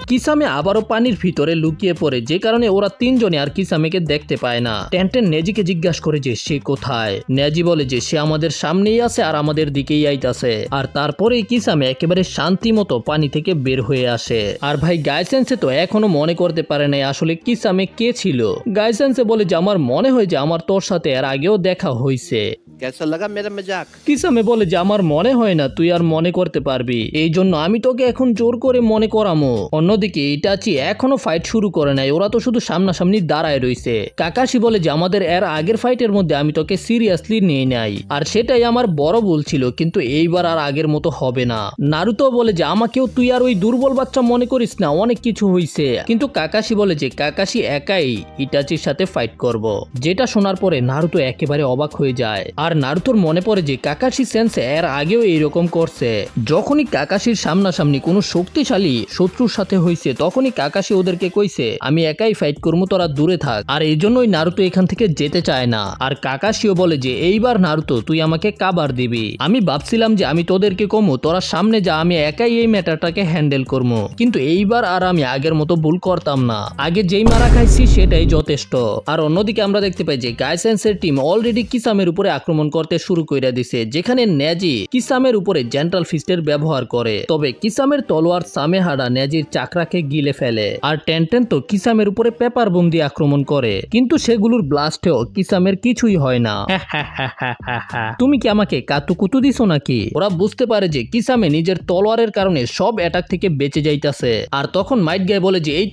কিসামে আবারও পানির ভিতরে লুকিয়ে পড়ে, যে কারণে ওরা তিনজনে আর কিসামেকে দেখতে পায় না। টেনটেন নেজিকে জিজ্ঞাসা করে যে সে কোথায়। নেজি বলে যে সে আমাদের সামনেই আছে আর আমাদের দিকেই আইতাছে। আর তারপরেই কিসামে একেবারে শান্তি মতো পানি থেকে বের হয়ে আসে। আর ভাই গাইসেন্সে তো এখনো মনে করতে পারে নাই আসলে কিসামে কে ছিল। গাইসেন্সে বলে যে আমার মনে হয় যে আমার তোর সাথে এর আগেও দেখা হয়েছে।
कैसा लगा मेरा मजाक?
কিসামে বলে যে আমার মনে হয় না তুই আর মনে করতে পারবি, এই জন্য আমি তোকে এখন জোর করে মনে করামো। অন্যদিকে ইটাচি এখনো ফাইট শুরু করে নাই, ওরা তো শুধু সামনাসামনি দাঁড়ায় রয়েছে। কাকাশি বলে যে আমাদের এর আগের ফাইটের মধ্যে আমি তোকে সিরিয়াসলি নিয়ে নাই, আর সেটাই আমার বড় ভুল ছিল, কিন্তু এইবার আর আগের মতো হবে না। নারুতো বলে যে আমাকেও তুই আর ওই দুর্বল বাচ্চা মনে করিস না, অনেক কিছু হয়েছে। কিন্তু কাকাশি বলে যে কাকাশি একাই ইটাচির সাথে ফাইট করব। যেটা শোনার পরে নারুতো একেবারে অবাক হয়ে যায়। আর নারুতোর মনে পড়ে যে কাকাশি সেন্সে এর আগেও এইরকম করছে। যখনই কাকাশির সামনাসামনি কোনো শক্তিশালী শত্রুর সাথে হয়েছে তখনই কাকাশি ওদেরকে কইছে আমি একাই ফাইট করবো, তোরা দূরে থাক। আর এই জন্যই নারুতো এখান থেকে যেতে চায় না। আর কাকাশিও বলে যে এইবার নারুতো তুই আমাকে কাবার দিবি। আমি ভাবছিলাম যে আমি তোদেরকে কমু, তোরা সামনে যা, আমি একাই এই ম্যাটারটাকে হ্যান্ডেল করবো। কিন্তু এইবার আর আমি আগের মতো ভুল করতাম না, আগে যেই মারা খাইছি সেটাই যথেষ্ট। আর অন্যদিকে আমরা দেখতে পাই যে গাইসেন্সের টিম অলরেডি কিসামের উপরে আক্রমণ করতে শুরু করে দিছে, যেখানে নেজি কিসামের উপরে জেন্টাল ফিস্টের ব্যবহার করে। তবে কিসামের তলোয়ার সামেহাডা নেজির চাকরাকে গিলে ফেলে। আর টেনটেন তো কিসামের উপরে পেপার বোম দিয়ে আক্রমণ করে, কিন্তু সেগুলোর ব্লাস্টেও কিসামের কিছুই হয় না। তুমি কি আমাকে কাতুকুতু দিছো নাকি? ওরা বুঝতে পারে যে কিসামে নিজের তলোয়ারের কারণে সব অ্যাটাক থেকে বেঁচে যাইতাছে। আর তখন মাইট গায়ে বলে যে এই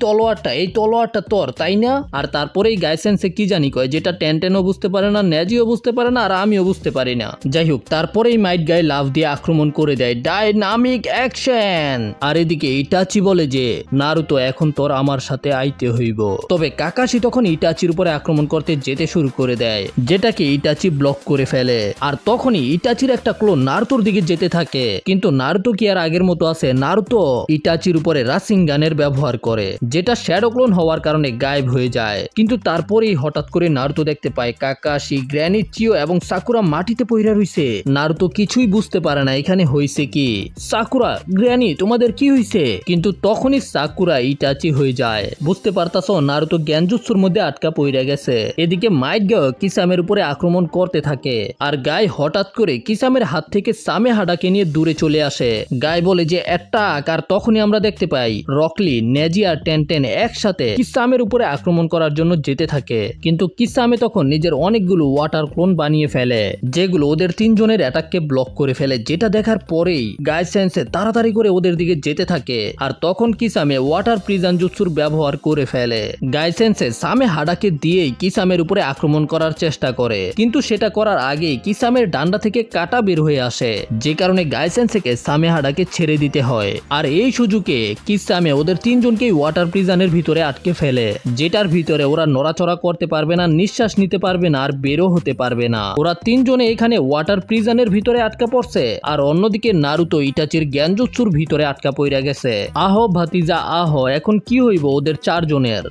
তলোয়ারটা তোর, তাই না? আর তারপরেই গাইসেন্সে কি জানি কয়, যেটা টেনটেনও বুঝতে পারে না, নেজিও বুঝতে পারে না, আর আমিও বুঝতে পারি না। যাই হোক, তারপরেই মাইট গায়ে লাভ দিয়ে আক্রমণ করে দেয়, ডাইনামিক অ্যাকশন। আর এদিকে ইটাচি বলে যে নারুতো এখন তোর আমার সাথে আইতে হইব। তবে কাকাশি তখন ইটাচির উপরে আক্রমণ করতে যেতে শুরু করে দেয়, যেটাকে ইটাচি ব্লক করে ফেলে। আর তখনই ইটাচির একটা ক্লোন নারুতোর দিকে যেতে থাকে, কিন্তু নারুতো কি আর আগের মতো আছে? নারুতো ইটাচির উপরে রাসিঙ্গানের ব্যবহার করে, যেটা শ্যাডো ক্লোন হওয়ার কারণে গায়েব হয়ে যায়। কিন্তু তারপরেই হঠাৎ করে নারুতো দেখতে পায় কাকাশি, গ্র্যানি, চিও এবং সাকুরা মাটিতে পইরা রইছে। নারুতো কিছুই বুঝতে পারে না এখানে হইছে কি। সাকুরা, গ্র্যানি, তোমাদের কি হইছে? কিন্তু তখনই সাকুরা ইটাচি হয়ে যায়। বুঝতে পারতাছো নারুতো জ্ঞানজুৎসুর মধ্যে আটকা পইরা গেছে। এদিকে মাইট গায় কিসামের উপরে আক্রমণ করতে থাকে, আর গায় হঠাৎ করে কিসামের হাত থেকে সামেহাডাকে নিয়ে দূরে চলে আসে। গায় বলে যে অ্যাটাক। আর তখনই আমরা দেখতে পাই রকলি, নেজি আর টেনটেন একসাথে কিসামের উপরে আক্রমণ করার জন্য যেতে থাকে, কিন্তু কিসামে তখন নিজের অনেকগুলো ওয়াটার ক্লোন বানিয়ে ফেলে, যেগুলো ওদের তিনজনের অ্যাটাককে ব্লক করে ফেলে। যেটা দেখার পরেই গাইসেন্সে তাড়াতাড়ি করে ওদের দিকে যেতে থাকে। আর তখন কি কিসামে ওয়াটার প্রিজন জুৎসুর ব্যবহার করে ফেলে। গাইসেন্সে সামে হাডাকে দিয়েই কিসামের উপরে আক্রমণ করার চেষ্টা করে, কিন্তু সেটা করার আগেই কিসামের ডান্ডা থেকে কাটা বের হয়ে আসে, যে কারণে গাইসেন্সেকে সামে হাডাকে ছেড়ে দিতে হয়। আর এই সুযোগে কিসামে ওদের তিনজনকেই ওয়াটার প্রিজনের ভিতরে আটকে ফেলে, যেটার ভিতরে ওরা নড়াচড়া করতে পারবে না, নিঃশ্বাস নিতে পারবে না, আর বেরো হতে পারবে না। ওরা তিনজনে এখানে ওয়াটার প্রিজনের ভিতরে আটকা পড়ছে, আর অন্যদিকে নারুতো ইটাচির জ্ঞানজুৎসুর ভিতরে আটকা পড়ে গেছে। আহ ভাতিজা আহ, এখন কি হইব ওদের চারজনের?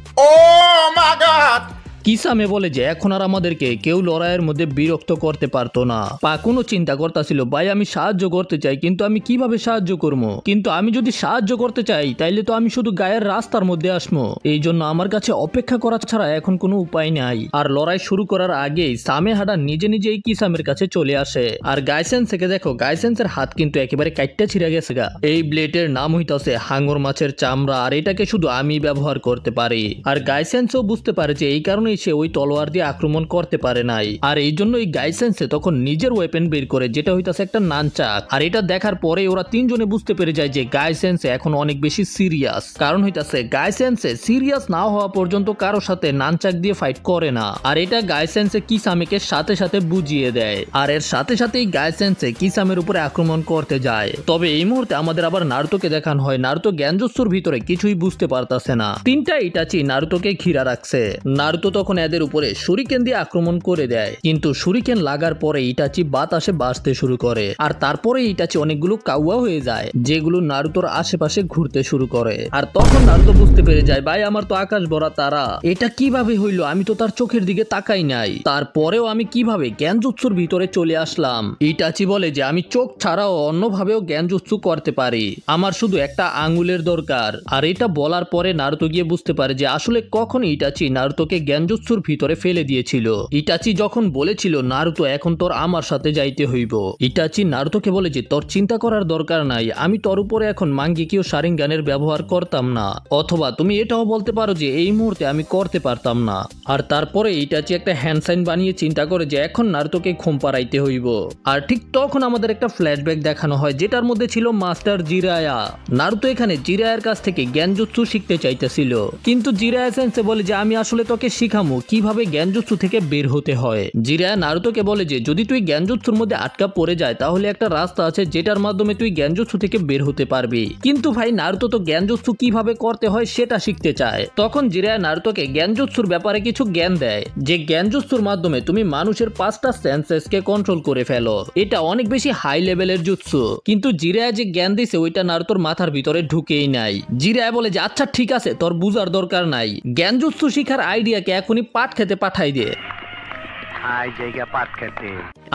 কিসামে বলে যে এখন আর আমাদেরকে কেউ লড়াইয়ের মধ্যে বিরক্ত করতে পারতো না। পাকুনও চিন্তা করতেছিল, ভাই আমি সাহায্য করতে চাই, কিন্তু আমি কিভাবে সাহায্য করবো? কিন্তু আমি যদি সাহায্য করতে চাই তাইলে তো আমি শুধু গায়ের রাস্তার মধ্যে আসবো, এই জন্য আমার কাছে অপেক্ষা করা ছাড়া এখন কোনো উপায় নাই। আর লড়াই শুরু করার আগেই সামে হাডা নিজে নিজেই কিসামের কাছে চলে আসে। আর গাইসেন্স থেকে দেখো, গাইসেন্সের হাত কিন্তু একেবারে কাটটা ছিঁড়ে গেছে গা। এই ব্লেডের নাম হইতাছে হাঙর মাছের চামড়া, আর এটাকে শুধু আমি ব্যবহার করতে পারি। আর গাইসেন্সও বুঝতে পারে যে এই কারণে সে ওই তলোয়ার দিয়ে আক্রমণ করতে পারে নাই, আর এই জন্য এই গাইসেন্সে তখন নিজের ওয়েপেন বের করে, যেটা হইতাছে একটা নানচাক। আর এটা দেখার পরে ওরা তিনজনে বুঝতে পেরে যায় যে গাইসেন্সে এখন অনেক বেশি সিরিয়াস, কারণ হইতাছে গাইসেন্সে সিরিয়াস না হওয়া পর্যন্ত কারো সাথে নানচাক দিয়ে ফাইট করে না। আর এটা গাইসেন্সে কিসামেকে সাথে সাথে বুঝিয়ে দেয়, আর এর সাথে সাথেই গাইসেন্সে কিসামের উপরে আক্রমণ করতে যায়। তবে এই মুহূর্তে আমাদের আবার নারুতোকে দেখানো হয়। নারুতো জ্ঞানজুৎসুর ভিতরে কিছুই বুঝতে পারতাছে না। তিনটা ইটাচি নারুতোকে ঘিরা রাখছে। নারুতো তখন এদের উপরে শুরিকেন দিয়ে আক্রমণ করে দেয়, কিন্তু শুরিকেন লাগার পরে ইটাচি বাতাসে বাজতে শুরু করে, আর তারপরে ইটাচি অনেকগুলো কাউয়া হয়ে যায়, যেগুলো নারুতোর আশেপাশে ঘুরতে শুরু করে। আর তখন নারুতো বুঝতে পেরে যায়, ভাই আমার তো আকাশ ভরা তারা, এটা কিভাবে হইলো? আমি তো তার চোখের দিকে তাকাই নাই, তারপরেও আমি কিভাবে জ্ঞানজুৎসুর ভিতরে চলে আসলাম? ইটাচি বলে যে আমি চোখ ছাড়াও অন্যভাবেও জ্ঞানজুৎসু করতে পারি, আমার শুধু একটা আঙ্গুলের দরকার। আর এটা বলার পরে নারুতো গিয়ে বুঝতে পারে যে আসলে কখন ইটাচি নারুতোকে জ্ঞানজুৎসুর ভিতরে ফেলে দিয়েছিল। ইটাচি যখন বলেছিল নারুতো এখন তোর আমার সাথে যাইতে হইব, ইটাচি নারুতোকে বলে যে তোর চিন্তা করার দরকার নাই, আমি তোর উপরে এখন মাঙ্গেকিও শারিঙ্গানের ব্যবহার করতাম না, অথবা তুমি এটাও বলতে পারো যে এই মুহূর্তে আমি করতে পারতাম না। আর তারপরে ইটাচি একটা হ্যান্ড সাইন বানিয়ে চিন্তা করে যে এখন নারুতোকে ঘুম পাড়াইতে হইব। আর ঠিক তখন আমাদের একটা ফ্ল্যাশব্যাক দেখানো হয়, যেটার মধ্যে ছিল মাস্টার জিরায়া। নারুতো এখানে জিরায়ার কাছ থেকে জ্ঞানজুৎসু শিখতে চাইতেছিল, কিন্তু জিরায়া সেন্সে বলে যে আমি আসলে তোকে শিখামু কিভাবে জ্ঞানজুৎসু থেকে বের হতে হয়। জিরায়া নারুতোকে বলে যে যদি তুই জ্ঞানজুৎসুর মধ্যে আটকা পড়ে যায় তাহলে একটা রাস্তা আছে যেটার মাধ্যমে তুই জ্ঞানজুৎসু থেকে বের হতে পারবি, কিন্তু ভাই নারুতো তো জ্ঞানজুৎসু কিভাবে করতে হয় সেটা শিখতে চায়। তখন জিরায়া নারুতোকে জ্ঞানজুৎসুর ব্যাপারে কিছু জ্ঞান দেয়, যে জ্ঞানজুৎসুর মাধ্যমে তুমি মানুষের 5টা সেন্সেসকে কন্ট্রোল করে ফেলো, এটা অনেক বেশি হাই লেভেলের জুৎসু। কিন্তু জিরায়া যে জ্ঞান দিছে ওইটা নারুতোর মাথার ভিতরে ঢুকেই নাই। জিরায়া বলে যে আচ্ছা ঠিক আছে, তোর বুঝার দরকার নাই, জ্ঞানজুৎসু শিখার আইডিয়াকে এখনই পাঠ খেতে পাঠাই দে।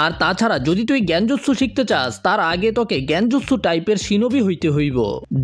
আর তাছাড়া যদি তুই জ্ঞানজুৎসু শিখতে চাস তার আগে তোকে জ্ঞানজুৎসু টাইপের শিনোবি হইতে হইব,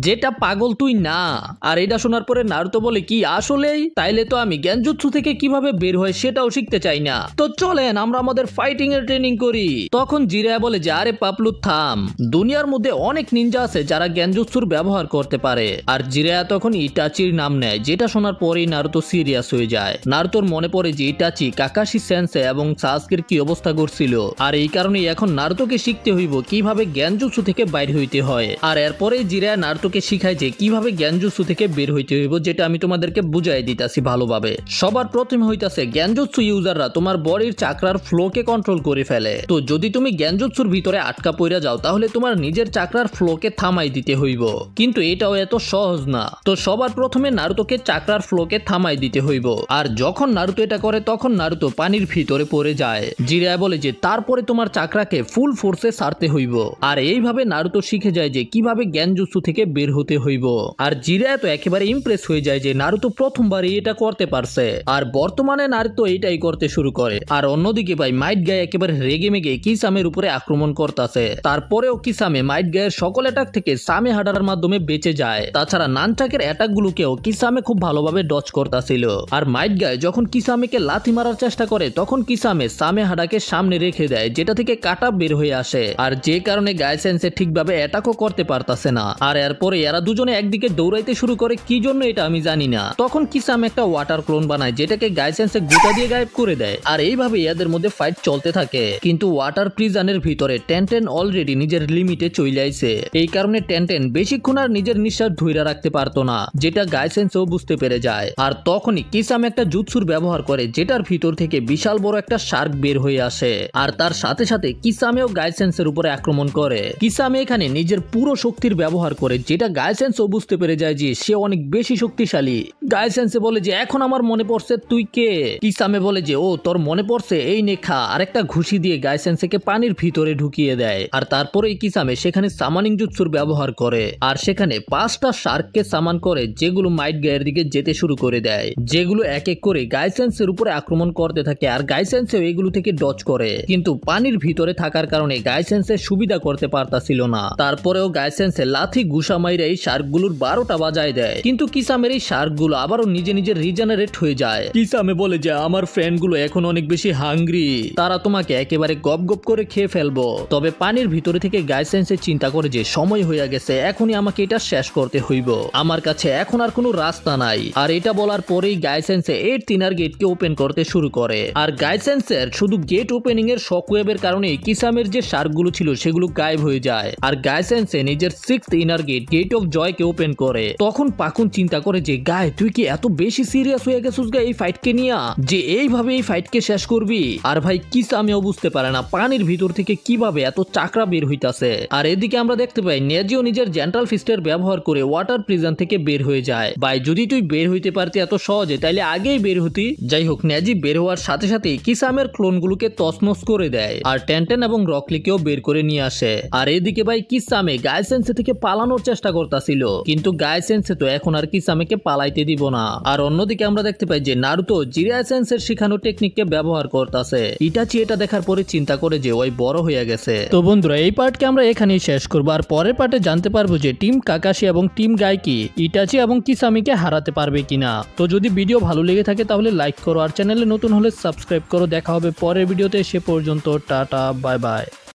যেটা পাগল তুই না। আর এটা শোনার পরে নারুতো বলে কি আসলেই? তাইলে তো আমি জ্ঞানজুৎসু থেকে কিভাবে বের হয় সেটাও শিখতে চাই না, তো চলেন আমরা আমাদের ফাইটিং এর ট্রেনিং করি। তখন জিরায়া বলে যে আরে পাপলু থাম, দুনিয়ার মধ্যে অনেক নিনজা আছে যারা জ্ঞানজুৎসুর ব্যবহার করতে পারে। আর জিরায়া তখন ইটাচির নাম নেয়, যেটা শোনার পরেই নারুতো সিরিয়াস হয়ে যায়। নারুতোর মনে পড়ে যে ইটাচি কাকাশি সেন্সে এবং সাসকের কি অবস্থা করছিল, আর এই কারণে এখন নারুতোকে শিখতে হইব কিভাবে জ্ঞানজুৎসু থেকে বাইর হইতে হয়। আর এরপরে জিরায়া নারুতোকে শিখায় যে কিভাবে জ্ঞানজুৎসু থেকে বের হইতে হইব, যেটা আমি তোমাদেরকে বুঝাই দিতাছি ভালোভাবে। সবার প্রথমে হইতাছে জ্ঞানজুৎসু ইউজাররা তোমার বডির চাকরার ফ্লোকে কন্ট্রোল করে ফেলে, তো যদি তুমি জ্ঞানজুৎসুর ভিতরে আটকা পড়ে যাও তাহলে তোমার নিজের চাকরার ফ্লোকে থামাই দিতে হইব, কিন্তু এটাও এত সহজ না। তো সবার প্রথমে নারুতোকে চাকরার ফ্লোকে থামাই দিতে হইব, আর যখন নারুতো এটা করে তখন নারুতো পানির ভিতরে পড়ে যায়। জিরায়া বলে যে তারপরে তোমার চাকরাকে ফুল ফোর্সে সারতে হইব। আর এইভাবে নারুতো শিখে যায় যে কিভাবে জ্ঞানজুৎসু থেকে বের হতে হইব। আর জিরায়া তো একেবারে ইমপ্রেস হয়ে যায় যে নারুতো প্রথমবারই এটা করতে পারছে, আর বর্তমানে নারুতো এটাই করতে শুরু করে। আর অন্যদিকে ভাই মাইট গায়ে একেবারে রেগে মেগে কিসামের উপরে আক্রমণ করতেছে, তারপরেও কিসামে মাইট গায়ের সকল অ্যাটাক থেকে সামে হাডার মাধ্যমে বেঁচে যায়। তাছাড়া নানচাকের অ্যাটাক গুলোকেও কিসামে খুব ভালোভাবে ডজ করতেছিল। আর মাইট গায়ে যখন কিসামেকে লাথি মারার চেষ্টা করে তখন কিসামে কিসামে সামেহাডাকে সামনে রেখে দেয়, যেটা থেকে কাটা বের হয়ে আসে, আর যে কারণে গাইসেন্সে ঠিকভাবে অ্যাটাকও করতে পারতাছে না। আর এরপরে এরা দুজনে একদিকে দৌড়াইতে শুরু করে, কি জন্য এটা আমি জানি না। তখন কিসামে একটা ওয়াটার ক্লোন বানায়, যেটাকে গাইসেন্সে গুতা দিয়ে গায়েব করে দেয়, আর এইভাবে এদের মধ্যে ফাইট চলতে থাকে। কিন্তু ওয়াটার প্রিজনের ভিতরে টেনটেন অলরেডি নিজের লিমিটে চলে আইছে। এই কারণে টেনটেন বেশিক্ষণ আর নিজের নিঃশ্বাস ধইরা রাখতে পারতো না, যেটা গাইসেন্সও বুঝতে পেরে যায়। আর তখনই কিসামে একটা জুৎসুর ব্যবহার করে, যেটার ভিতর থেকে বিশাল বড় একটা শার্ক বের হয়ে আসে, আর তার সাথে সাথে কিসামেও গাইসেন্সের উপরে আক্রমণ করে। কিসামে এখানে নিজের পুরো শক্তির ব্যবহার করে, যেটা গাইসেন্সও বুঝতে পেরে যায় যে সে অনেক বেশি শক্তিশালী। গাইসেন্সে বলে যে এখন আমার মনে পড়ছে তুই কে। কিসামে বলে যে ও তোর মনে পড়ছে, এই নে খা, আর একটা ঘুষি দিয়ে গাইসেন্সকে পানির ভিতরে ঢুকিয়ে দেয়। আর তারপরেই কিসামে সেখানে সামানিং জুৎসুর ব্যবহার করে, আর সেখানে 5টা শার্ককে সামান করে, যেগুলো মাইট গায়ের দিকে যেতে শুরু করে দেয়, যেগুলো এক এক করে গাইসেন্সের উপরে আক্রমণ করতে থাকে। আর গাইসেন্সও এগুলো থেকে ডজ করে, কিন্তু পানির ভিতরে থাকার কারণে গাইসেন্সের সুবিধা করতে পারতাছিল না। তারপরেও গাইসেন্সে লাথি ঘুষা মাইরে এই শার্কগুলোর 12টা বাজায় দেয়, কিন্তু কিসামের এই শার্কগুলো আবারও নিজে নিজে রিজেনারেট হয়ে যায়। কিসামে বলে যে আমার ফ্রেন্ডগুলো এখন অনেক বেশি হাংরি, তারা তোমাকে একেবারে গপ গপ করে খেয়ে ফেলবো। তবে পানির ভিতরে থেকে গাইসেন্সে চিন্তা করে যে সময় হয়ে গেছে, এখনই আমাকে এটা শেষ করতে হইব, আমার কাছে এখন আর কোনো রাস্তা নাই। আর এটা বলার পরেই গাইসেন্সে এর তিনার গেটকে ওপেন করতে শুরু করে। আর গাইসেন্সের শুধু গেট ওপেনিং এর শকওয়েভের কারণে কিসামের যে শার্কগুলো ছিল সেগুলো গায়েব হয়ে যায়। আর গাইসেন্সে নিজের 6th inner gate, gate of জয়কে ওপেন করে। তখন পাকুন চিন্তা করে যে গায় তুই কি এত বেশি সিরিয়াস হয়ে গেছিস গা এই ফাইটকে নিয়ে, যে এইভাবে এই ফাইটকে শেষ করবি? আর ভাই কিসামেও বুঝতে পারে না পানির ভিতর থেকে কিভাবে এত চাকরা বের হইতাছে। আর এদিকে আমরা দেখতে পাই নেজিও নিজের জেন্টাল ফিস্টের ব্যবহার করে ওয়াটার প্রিজন থেকে বের হয়ে যায়। ভাই যদি তুই বের হইতে পারতি এত সহজে, তাইলে আগেই বের হতি। যাই হোক, নেজি বের হওয়ার সাথে সাথে কিসামের ক্লোনগুলোকে তছনছ করে দেয়, আর টেনটেন এবং রকলিকেও বের করে নিয়ে আসে। আর এদিকে ভাই কিসামে গাইসেন্সে থেকে পালানোর চেষ্টা করতেছিল, কিন্তু গাইসেন্সে তো এখন আর কিসামেকে পালাইতে দিব না। আর অন্যদিকে আমরা দেখতে পাই যে নারুতো জিরাসেন্সের শেখানো টেকনিককে ব্যবহার করতেছে। ইটাচি এটা দেখার পরে চিন্তা করে যে ওই বড় হয়ে গেছে। তো বন্ধুরা, এই পার্টকে আমরা এখানেই শেষ করবো, আর পরের পার্টে জানতে পারবো যে টিম কাকাশি এবং টিম গাইকি ইটাচি এবং কিসামিকে হারাতে পারবে কিনা। তো যদি ভিডিও ভালো লেগে থাকে তাহলে লাইক করো, আর চ্যানেলে নতুন হলে সাবস্ক্রাইব করো। দেখা হবে পরের ভিডিওতে, সে পর্যন্ত টাটা, বাই বাই।